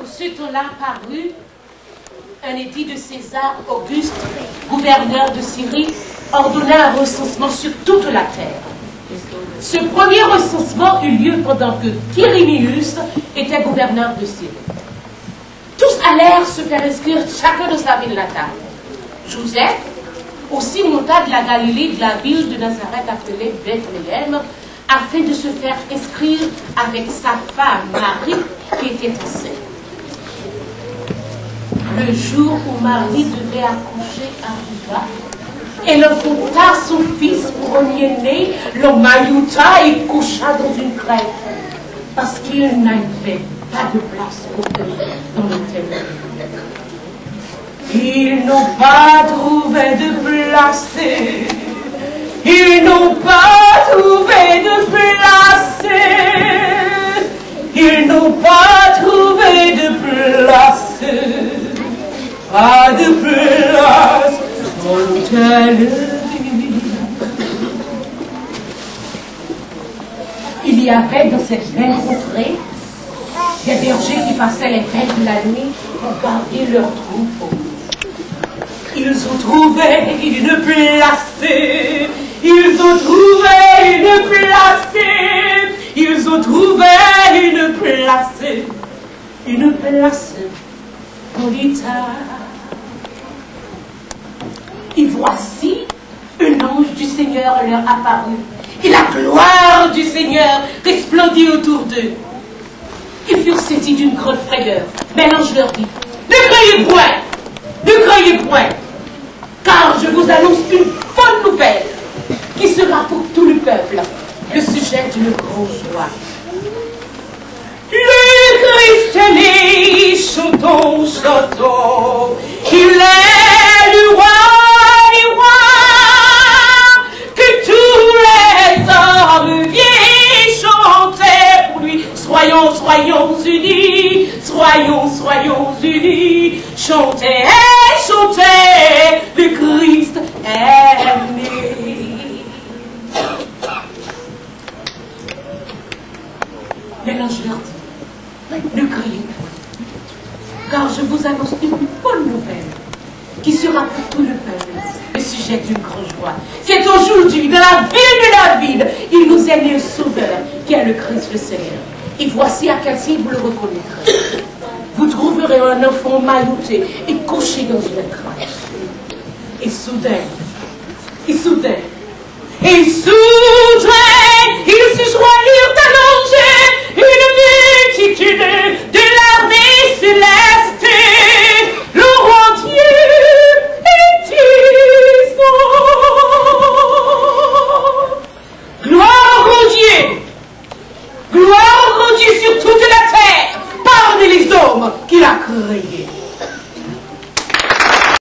Aussitôt là parut un édit de César Auguste, gouverneur de Syrie, ordonna un recensement sur toute la terre. Ce premier recensement eut lieu pendant que Quirinius était gouverneur de Syrie. Tous allèrent se faire inscrire chacun de sa ville natale. Joseph aussi monta de la Galilée, de la ville de Nazareth appelée Bethléem, afin de se faire inscrire avec sa femme Marie qui était enceinte. Le jour où Marie devait accoucher arriva, elle enfanta son fils premier-né, le maillouta et coucha dans une crèche, parce qu'il n'avait pas de place pour eux dans le temple. Ils n'ont pas trouvé de place. Ils n'ont pas trouvé de place. Ils n'ont pas trouvé de place. Pas de place dans telle ville. Il y avait dans cette belle contrée des bergers qui passaient les veilles de la nuit pour garder leurs troupeaux. Ils ont trouvé une place. Ils ont trouvé une place. Ils ont trouvé une place. Une place solitaire. Et voici, un ange du Seigneur leur apparut. Et la gloire du Seigneur resplendit autour d'eux. Ils furent saisis d'une grande frayeur. Mais l'ange leur dit, ne craignez point, ne craignez point, car je vous annonce une bonne nouvelle qui sera pour tout le peuple le sujet d'une grande joie. Le Christ est né, chantons, chantons, il est le roi des rois, que tous les hommes viennent chanter pour lui. Soyons, soyons unis, soyons unis, chantez, chantez, le Christ est né. Mais l'ange leur dit, ne criez pas, car je vous annonce une bonne nouvelle qui sera pour tout le peuple le sujet d'une grande joie. C'est aujourd'hui, dans la ville, il nous est né un sauveur qui est le Christ le Seigneur. Et voici à quel signe vous le reconnaîtrez. Vous trouverez un enfant maillouté et couché dans une crèche. Et soudain, ils se joignirent à l'ange une multitude de